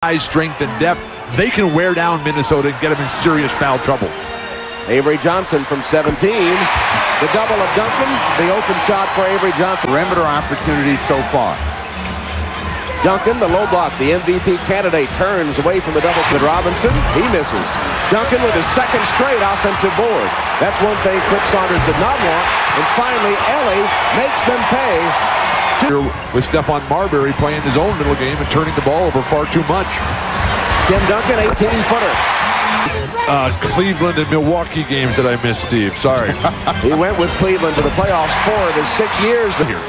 Size, strength, and depth, they can wear down Minnesota and get them in serious foul trouble. Avery Johnson from 17. The double of Duncan. The open shot for Avery Johnson. Perimeter opportunities so far. Duncan, the low block, the MVP candidate, turns away from the double to Robinson. He misses. Duncan with his second straight offensive board. That's one thing Flip Saunders did not want. And finally, Ellie makes them pay. With Stephon Marbury playing his own little game and turning the ball over far too much. Tim Duncan, 18-footer. Cleveland and Milwaukee games that I missed, Steve. Sorry. He went with Cleveland to the playoffs 4 of his 6 years here.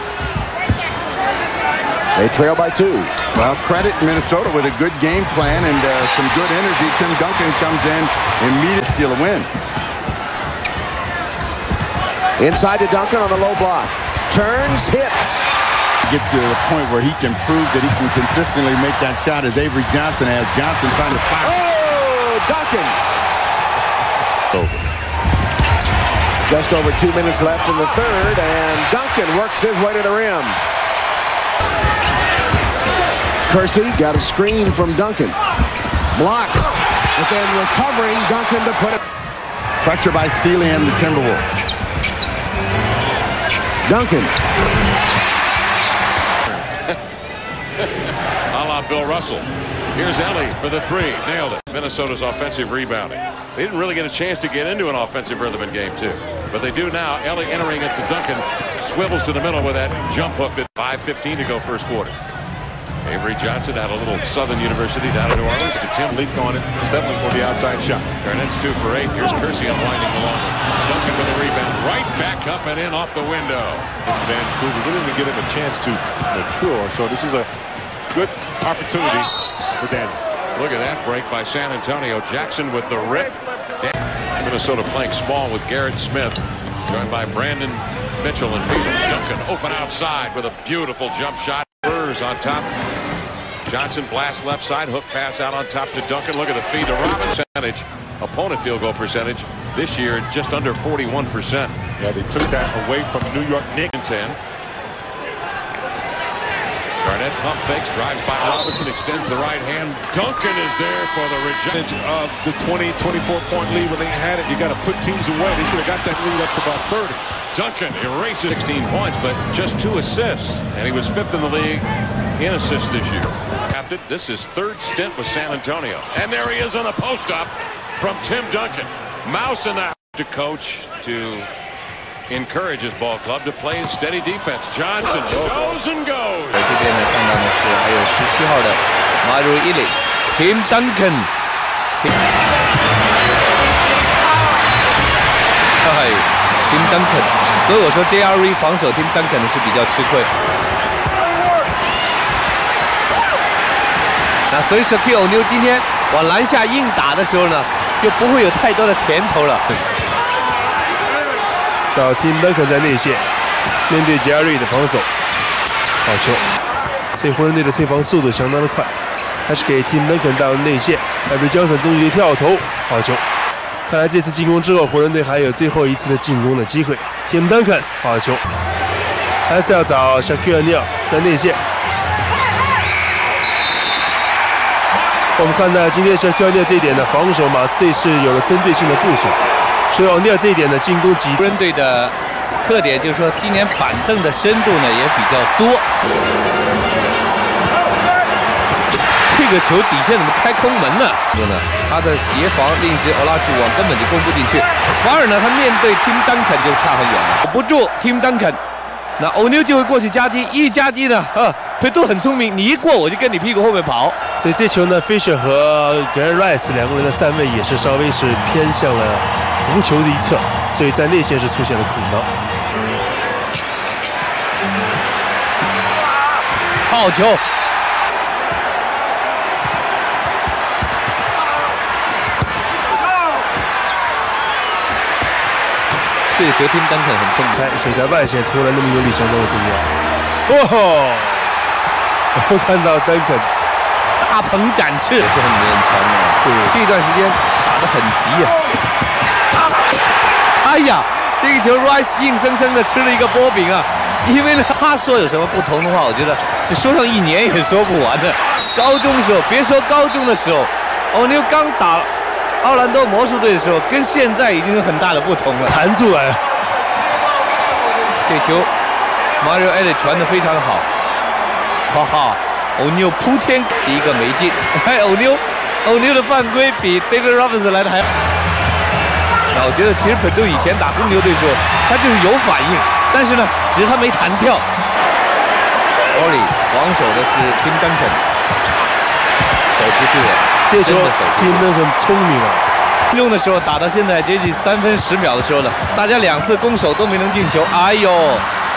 They trail by 2. Well, credit Minnesota with a good game plan and some good energy. Tim Duncan comes in immediately to steal a win. Inside to Duncan on the low block. Turns, hits. Get to the point where he can prove that he can consistently make that shot as Avery Johnson has. Johnson trying to fire. Oh, Duncan! Just over 2 minutes left in the third, and Duncan works his way to the rim. Kersey got a screen from Duncan. Blocked, but then recovering Duncan to put it. Pressure by Sealy and the Timberwolves. Duncan. A la Bill Russell. Here's Ellie for the 3. Nailed it. Minnesota's offensive rebounding. They didn't really get a chance to get into an offensive rhythm in game 2. But they do now. Ellie entering it to Duncan. Swivels to the middle with that jump hook. At 5:15 to go first quarter. Avery Johnson out of little Southern University down in New Orleans to Tim. Leaked on it, settling for the outside shot. Garnett's 2 for 8. Here's Kersey unwinding the long one. Duncan with a rebound. Right back up and in off the window. Vancouver really didn't give him a chance to mature, so this is a good opportunity for Daniels. Look at that break by San Antonio. Jackson with the rip. Minnesota playing small with Garrett Smith, joined by Brandon Mitchell and Peter. Duncan open outside with a beautiful jump shot. Spurs on top. Johnson blast left side, hook pass out on top to Duncan. Look at the feed to Robinson. Opponent field goal percentage this year just under 41%. Yeah, they took that away from New York Knicks. 10. Garnett pump fakes, drives by Robinson, extends the right hand. Duncan is there for the rejection Of the 24-point lead when they had it, you got to put teams away. They should have got that lead up to about 30. Duncan erases 16 points, but just 2 assists, and he was 5th in the league in assists this year. This is 3rd stint with San Antonio, and there he is on the post-up from Tim Duncan. Mouse in the house to coach to encourage his ball club to play steady defense. Johnson shows and goes. 这边呢看到的是还有17号的Mario Ely Tim Duncan。Tim Duncan， 所以我说 JRE 防守 Tim Duncan 是比较吃亏。那所以说 Q 妞今天往篮下硬打的时候呢，就不会有太多的甜头了。找 Tim Duncan 在内线，面对 JRE 的防守，好球。所以湖人队的退防速度相当的快，还是给 Tim Duncan 到内线，艾维江森终于跳投，好球。看来这次进攻之后，湖人队还有最后一次的进攻的机会。Tim Duncan 好球，还是要找 Shaquille O'Neal 在内线。我们看到今天 Shaquille O'Neal 这一点的防守，马刺队是有了针对性的部署。所以O'Neal这一点的进攻极。湖人队的特点就是说，今年板凳的深度呢也比较多。这个球底线怎么开空门呢？他的协防令是欧拉主网根本就攻不进去，反而呢他面对 Tim Duncan 就差很远了，不住 Tim Duncan， 那O'Neal就会过去夹击，一夹击呢，腿都很聪明，你一过我就跟你屁股后面跑。所以这球呢 ，Fisher 和 Gary Rice 两个人的站位也是稍微是偏向了无球的一侧，所以在内线是出现了空当。好球！这个球Tim Duncan很冲开，手在外线投篮那么用力，相当的重要。哦，我看到 Duncan 大鹏展翅，也是很勉强的。对，这段时间打得很急啊。哎呀，这个球 Rice 硬生生的吃了一个波饼啊！因为呢，他说有什么不同的话，我觉得这说上1年也说不完的。高中时候，别说高中的时候，欧尼尔刚打奥兰多魔术队的时候，跟现在已经有很大的不同了。弹出来了，这球 Mario Elliott 传得非常好，哈哈，欧尼尔扑天第一个没进，欧尼尔的犯规比 David Robinson 来的还要。那我觉得其实本队以前打公牛队的时候，他就是有反应，但是呢，只是他没弹跳。Ori 防守的是 Tim Duncan， 守不住了，这球 Tim Duncan 很聪明啊。用的时候打到现在接近3分10秒的时候了，大家2次攻守都没能进球。哎呦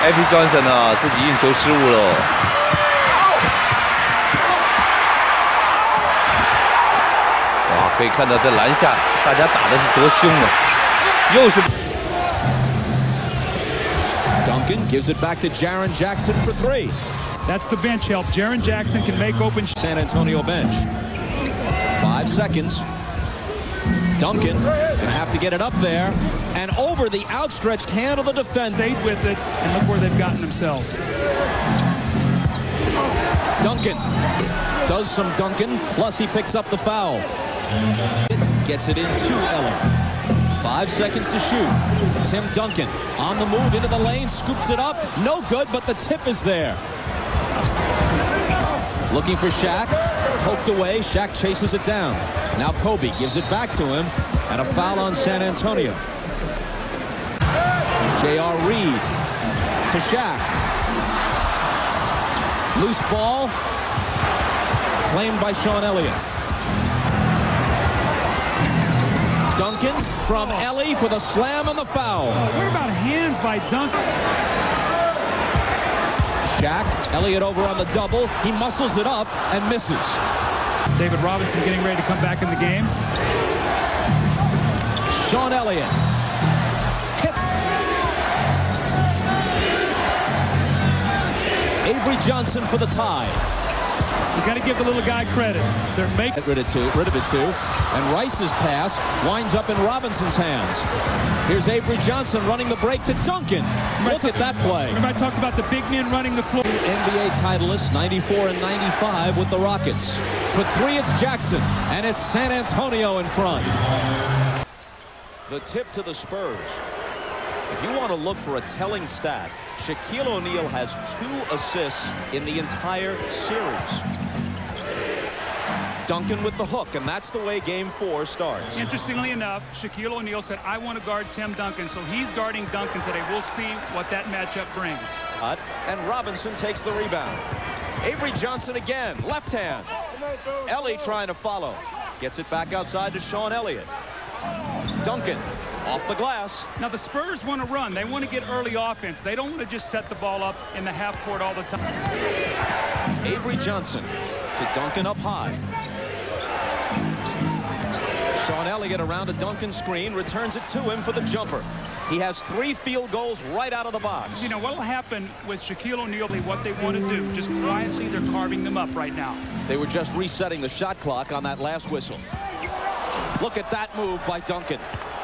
，Epi Johnson 啊，自己运球失误喽。哇，可以看到在篮下大家打的是多凶啊！又是 Duncan gives it back to Jaren Jackson for 3. That's the bench help. Jaren Jackson can make open. San Antonio bench. 5 seconds. Duncan gonna have to get it up there and over the outstretched hand of the defender. Stayed with it, and look where they've gotten themselves. Duncan does some Duncan, plus he picks up the foul. Gets it into Eller. 5 seconds to shoot. Tim Duncan on the move into the lane, scoops it up. No good, but the tip is there. Looking for Shaq. Poked away. Shaq chases it down. Now Kobe gives it back to him. And a foul on San Antonio. J.R. Reed to Shaq. Loose ball. Claimed by Sean Elliott. Duncan from Ellie for the slam and the foul. What about hands by Duncan? Shaq, Elliott over on the double. He muscles it up and misses. David Robinson getting ready to come back in the game. Sean Elliott. Hit. Avery Johnson for the tie. You got to give the little guy credit. They're making Get rid of it too. And Rice's pass winds up in Robinson's hands. Here's Avery Johnson running the break to Duncan. Look at that play. Remember I talked about the big men running the floor. NBA titleists, 94 and 95 with the Rockets. For 3, it's Jackson, and it's San Antonio in front. The tip to the Spurs. If you want to look for a telling stat, Shaquille O'Neal has 2 assists in the entire series. Duncan with the hook, and that's the way Game 4 starts. Interestingly enough, Shaquille O'Neal said, I want to guard Tim Duncan, so he's guarding Duncan today. We'll see what that matchup brings. And Robinson takes the rebound. Avery Johnson again, left hand. Ellie trying to follow. Gets it back outside to Sean Elliott. Duncan off the glass. Now the Spurs want to run. They want to get early offense. They don't want to just set the ball up in the half court all the time. Avery Johnson to Duncan up high. Sean Elliott around a Duncan screen, returns it to him for the jumper. He has 3 field goals right out of the box. You know, what will happen with Shaquille O'Neal, what they want to do, just quietly, they're carving them up right now. They were just resetting the shot clock on that last whistle. Look at that move by Duncan.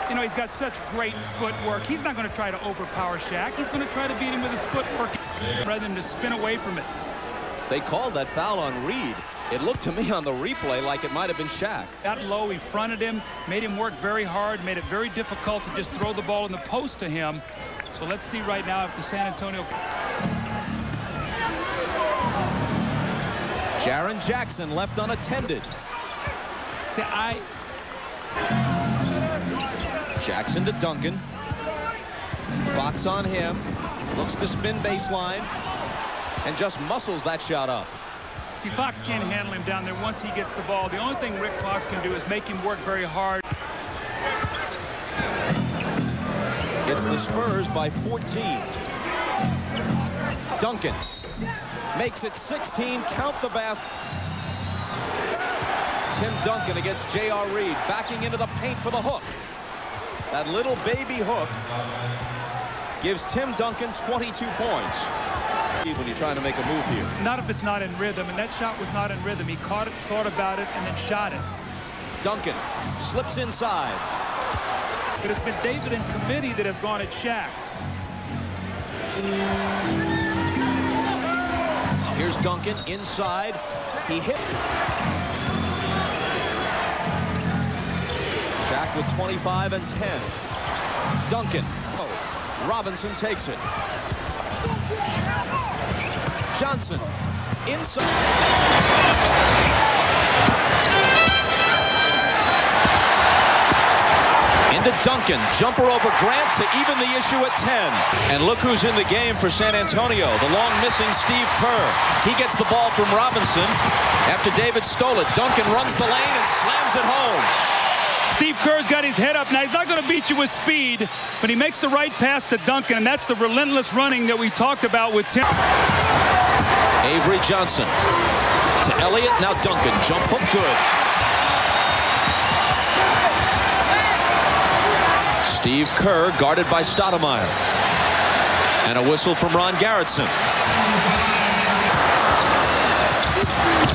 You know, he's got such great footwork. He's not going to try to overpower Shaq. He's going to try to beat him with his footwork rather than to spin away from it. They called that foul on Reed. It looked to me on the replay like it might have been Shaq. Got low, he fronted him, made him work very hard, made it very difficult to just throw the ball in the post to him. So let's see right now if the San Antonio... Jaren Jackson left unattended. See, Jackson to Duncan. Fox on him. Looks to spin baseline. And just muscles that shot up. See, Fox can't handle him down there once he gets the ball. The only thing Rick Fox can do is make him work very hard. It's the Spurs by 14. Duncan makes it 16. Count the basket. Tim Duncan against J.R. Reed, backing into the paint for the hook. That little baby hook gives Tim Duncan 22 points. When you're trying to make a move here. Not if it's not in rhythm, and that shot was not in rhythm. He caught it, thought about it, and then shot it. Duncan slips inside. But it's been David and committee that have gone at Shaq. Here's Duncan inside. He hit. Shaq with 25 and 10. Duncan. Oh, Robinson takes it. Johnson inside. Into Duncan, jumper over Grant to even the issue at 10. And look who's in the game for San Antonio, the long missing Steve Kerr. He gets the ball from Robinson after David stole it. Duncan runs the lane and slams it home. Steve Kerr's got his head up. Now, he's not going to beat you with speed, but he makes the right pass to Duncan, and that's the relentless running that we talked about with Tim. Avery Johnson to Elliott. Now Duncan, jump hook good. Steve Kerr guarded by Stoudemire. And a whistle from Ron Garretson.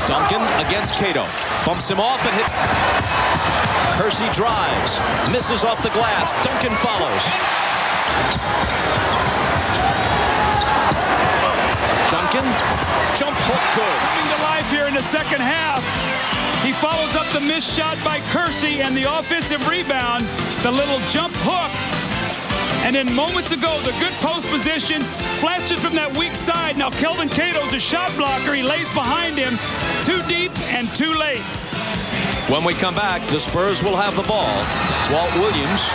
Duncan against Cato. Bumps him off and hit. Kersey drives. Misses off the glass. Duncan follows. Duncan, jump hook good. Coming to life here in the second half. He follows up the missed shot by Kersey and the offensive rebound. The little jump hook. And then moments ago, the good post position flashes from that weak side. Now Kelvin Cato's a shot blocker. He lays behind him. Too deep and too late. When we come back, the Spurs will have the ball. Walt Williams,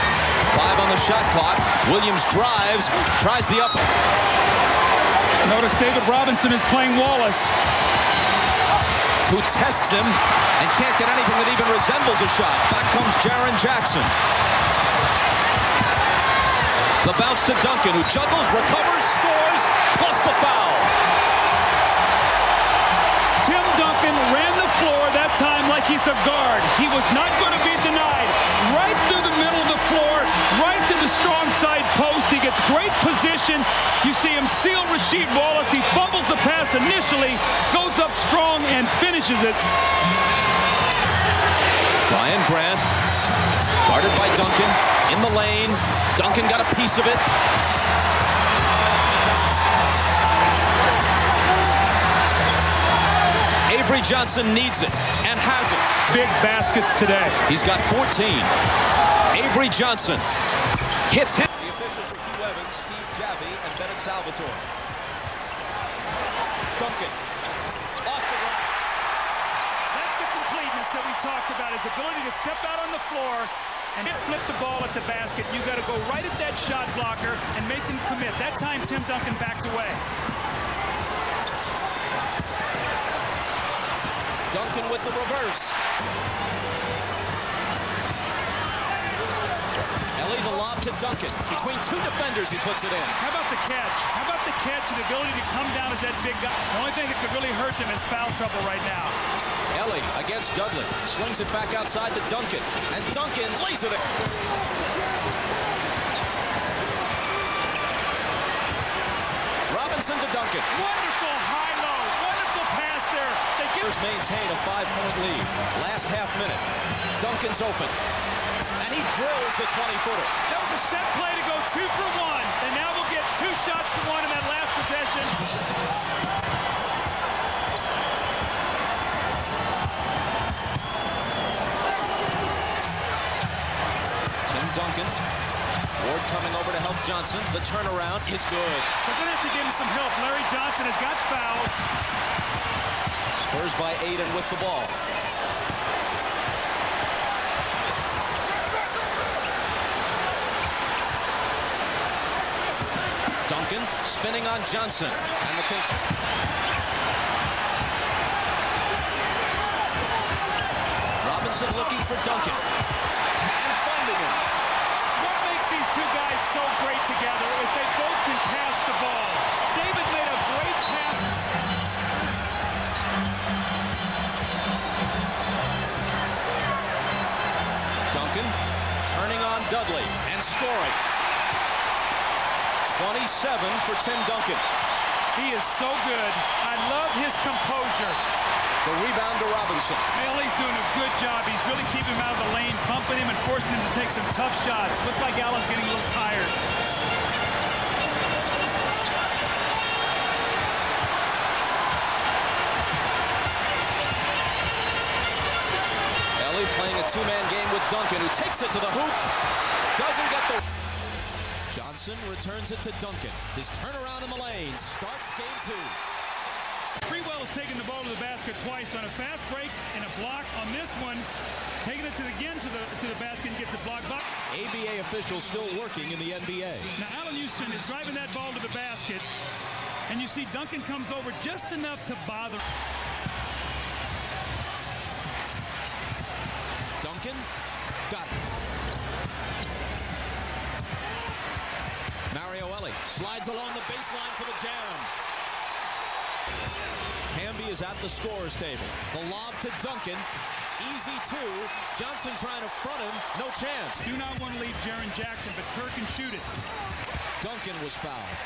5 on the shot clock. Williams drives, tries the up. Notice David Robinson is playing Wallace, who tests him and can't get anything that even resembles a shot. Back comes Jaren Jackson. The bounce to Duncan, who juggles, recovers, scores, plus the foul. Tim Duncan ran the floor that time like he's a guard. He was not going to be denied. Right through the middle of the floor, right to the strong side post. He gets great position. You see him seal Rasheed Wallace. He fumbles the pass initially, goes up strong and finishes it. Brian Grant, guarded by Duncan, in the lane. Duncan got a piece of it. Avery Johnson needs it and has it. Big baskets today. He's got 14. Avery Johnson hits him. The officials are Hugh Evans, Steve Javie, and Bennett Salvatore. Duncan off the glass. That's the completeness that we talked about, his ability to step out on the floor and flip the ball at the basket. You got to go right at that shot blocker and make them commit. That time Tim Duncan backed away. Duncan with the reverse. Ellie the lob to Duncan. Between two defenders, he puts it in. How about the catch? How about the catch and the ability to come down as that big guy? The only thing that could really hurt him is foul trouble right now. Ellie against Dudley. Slings it back outside to Duncan. And Duncan lays it in. Robinson to Duncan. Wonderful high-low. Wonderful pass there. They maintain a 5-point lead. Last half minute. Duncan's open. And he drills the 20-footer. That was a set play to go 2 for 1. And now we'll get 2 shots to 1 in that last possession. Tim Duncan. Ward coming over to help Johnson. The turnaround is good. They're going to have to give him some help. Larry Johnson has got fouls. Spurs by 8 and with the ball. Duncan spinning on Johnson. And the pitch. Robinson looking for Duncan. And finding him. What makes these two guys so great together is they both can pass the ball. David made a great pass. Duncan turning on Dudley and scoring. 27 for Tim Duncan. He is so good. I love his composure. The rebound to Robinson. Bailey's doing a good job. He's really keeping him out of the lane, bumping him and forcing him to take some tough shots. Looks like Allen's getting a little tired. two-man game with Duncan, who takes it to the hoop. Doesn't get the... Johnson returns it to Duncan. His turnaround in the lane starts game 2. Sprewell has taken the ball to the basket twice on a fast break and a block on this one. Taking it to the basket and gets a block back. ABA officials still working in the NBA. Now Allen Houston is driving that ball to the basket, and you see Duncan comes over just enough to bother. Duncan got it. Mario Ellie slides along the baseline for the jam. Camby is at the scorer's table. The lob to Duncan. Easy two. Johnson trying to front him. No chance. Do not want to leave Jaren Jackson, but Kerr can shoot it. Duncan was fouled.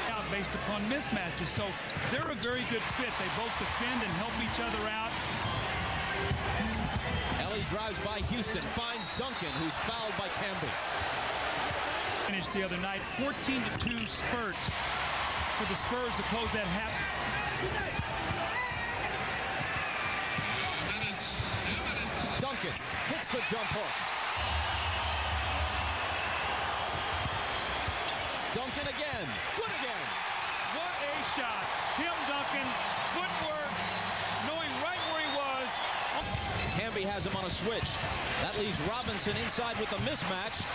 Out based upon mismatches, so they're a very good fit. They both defend and help each other out. Ellie drives by Houston, finds Duncan, who's fouled by Camby. Finished the other night, 14-2 spurt for the Spurs to close that half. Duncan hits the jump hook. Duncan again. Good again. What a shot. Tim Duncan, footwork, knowing right where he was. Camby has him on a switch. That leaves Robinson inside with a mismatch.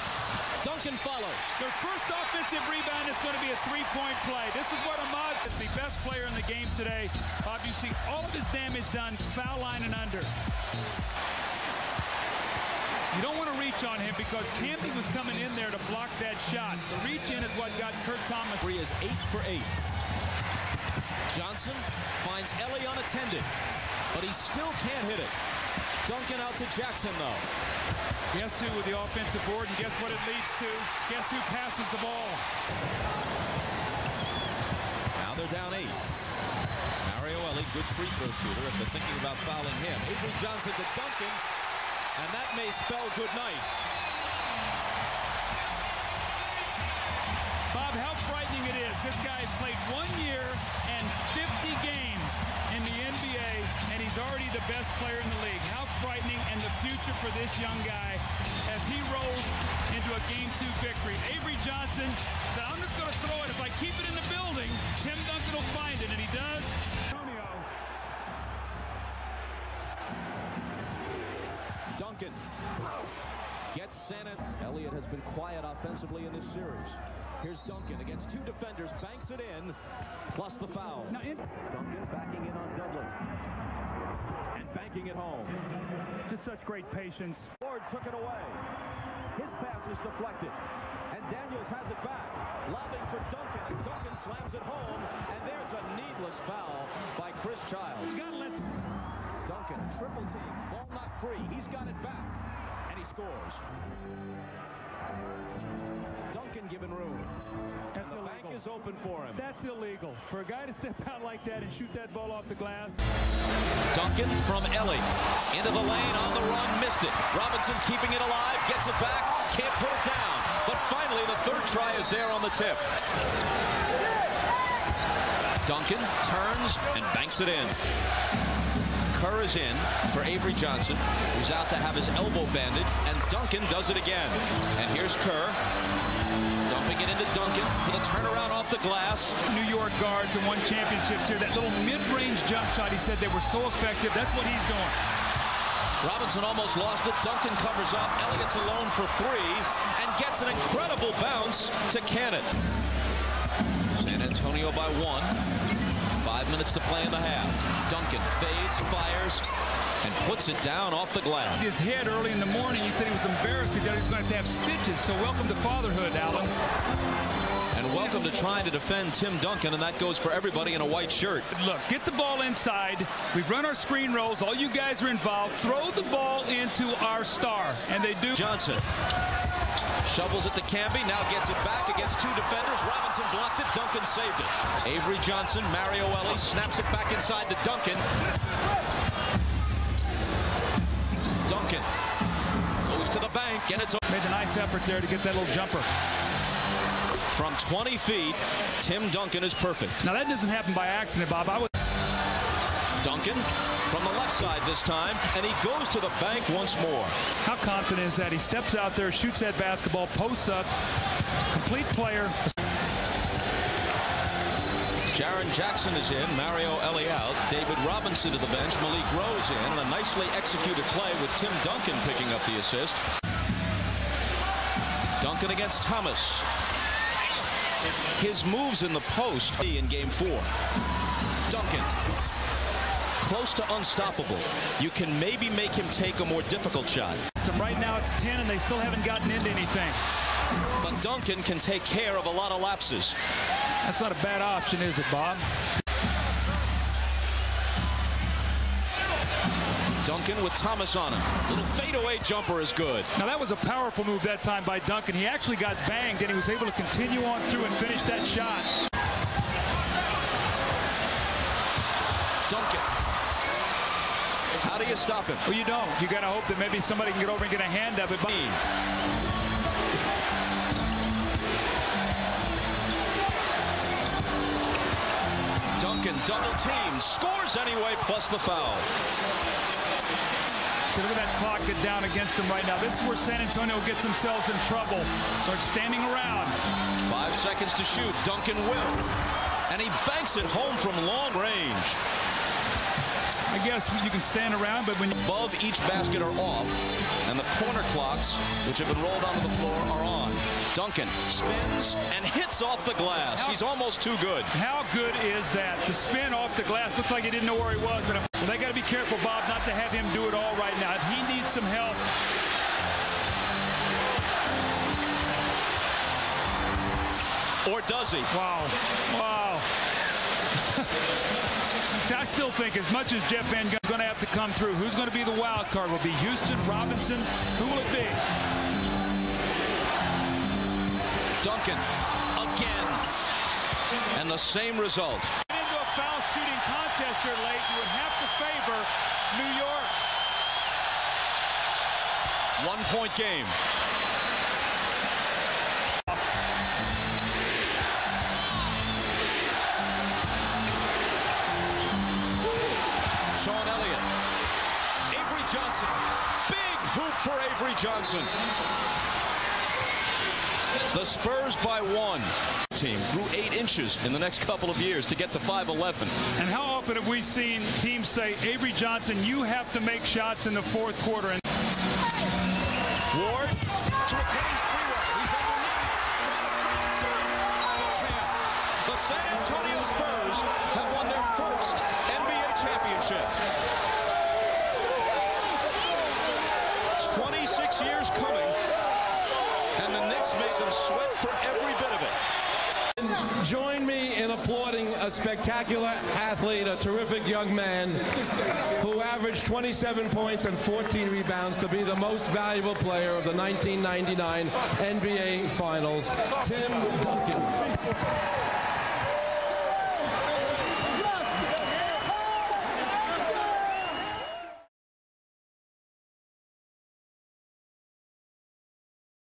Duncan follows. Their first offensive rebound is going to be a three-point play. This is what Ahmad is, the best player in the game today. Bob, you see all of his damage done foul line and under. You don't want to reach on him because Camby was coming in there to block that shot. The reach in is what got Kurt Thomas. He is 8 for 8. Johnson finds Ellie unattended, but he still can't hit it. Duncan out to Jackson, though. Guess who with the offensive board, and guess what it leads to? Guess who passes the ball? Now they're down 8. Mario Ellie, good free throw shooter if they're thinking about fouling him. Avery Johnson to Duncan. And that may spell good night. Bob, how frightening it is. This guy has played 1 year and 50 games in the NBA, and he's already the best player in the league. How frightening, and the future for this young guy as he rolls into a Game 2 victory. Avery Johnson said, I'm just going to throw it. If I keep it in the building, Tim Duncan will find it, and he does. Duncan gets Santa. Elliott has been quiet offensively in this series. Here's Duncan against 2 defenders, banks it in, plus the foul. Duncan backing in on Dudley and banking it home. Just such great patience. Ford took it away. His pass is deflected, and Daniels has it back. Lobbing for Duncan, and Duncan slams it home, and there's a needless foul by Chris Childs. Duncan, triple team, ball not free. He's got it back, and he scores. Duncan given room. That's and the illegal. bank is open for him. That's illegal. For a guy to step out like that and shoot that ball off the glass. Duncan from Ellie. Into the lane, on the run, missed it. Robinson keeping it alive, gets it back, can't put it down. But finally, the third try is there on the tip. Duncan turns and banks it in. Kerr is in for Avery Johnson, who's out to have his elbow bandaged, and Duncan does it again. And here's Kerr, dumping it into Duncan for the turnaround off the glass. New York guards and won championships here. That little mid-range jump shot, he said they were so effective. That's what he's doing. Robinson almost lost it. Duncan covers up. Elliott's alone for 3 and gets an incredible bounce to Cannon. San Antonio by 1. 5 minutes to play in the half. Duncan fades, fires, and puts it down off the glass. His head early in the morning, he said he was embarrassed. He thought he was going to have stitches. So welcome to fatherhood, Alan. And welcome to trying to defend Tim Duncan, and that goes for everybody in a white shirt. Look, get the ball inside. We run our screen rolls. All you guys are involved. Throw the ball into our star, and they do. Johnson shovels it to Camby, now gets it back against 2 defenders. Robinson blocked it, Duncan saved it. Avery Johnson, Mario Ellie snaps it back inside to Duncan. Duncan goes to the bank, and it's made a nice effort there to get that little jumper. From 20 feet, Tim Duncan is perfect. Now that doesn't happen by accident, Bob. Duncan from the left side this time, and he goes to the bank once more. How confident is that? He steps out there, shoots that basketball, posts up, complete player. Jaren Jackson is in, Mario Ellie out, David Robinson to the bench, Malik Rose in, and a nicely executed play with Tim Duncan picking up the assist. Duncan against Thomas. His moves in the post in game 4. Duncan, close to unstoppable. You can maybe make him take a more difficult shot. So right now it's 10 and they still haven't gotten into anything. But Duncan can take care of a lot of lapses. That's not a bad option, is it, Bob? Duncan with Thomas on him. Little fadeaway jumper is good. Now that was a powerful move that time by Duncan. He actually got banged and he was able to continue on through and finish that shot. Duncan. How do you stop him? Well, you don't. You got to hope that maybe somebody can get over and get a hand up. Duncan double teamed, scores anyway, plus the foul. So look at that clock get down against them right now. This is where San Antonio gets themselves in trouble. Start standing around. 5 seconds to shoot. Duncan will. And he banks it home from long range. I guess you can stand around, but when above each basket are off, and the corner clocks, which have been rolled onto the floor, are on. Duncan spins and hits off the glass. He's almost too good. How good is that? The spin off the glass looked like he didn't know where he was, but well, they got to be careful, Bob, not to have him do it all right now. He needs some help. Or does he? Wow. Wow. See, I still think as much as Jeff Van Gundy's going to have to come through, who's going to be the wild card? Will it be Houston, Robinson? Who will it be? Duncan again. And the same result. Into a foul shooting contest here late, you would have to favor New York. 1 point game. Sean Elliott. Avery Johnson. Big hoop for Avery Johnson. The Spurs by 1. Team grew 8 inches in the next couple of years to get to 5'11". And how often have we seen teams say, Avery Johnson, you have to make shots in the fourth quarter. And Ward to a Kings three-way. He's underneath. Trying to find some. The San Antonio Spurs have won their first NBA championship. 26 years coming, and the Knicks made them sweat for every bit of it. Join me in applauding a spectacular athlete, a terrific young man who averaged 27 points and 14 rebounds to be the most valuable player of the 1999 NBA Finals, Tim Duncan.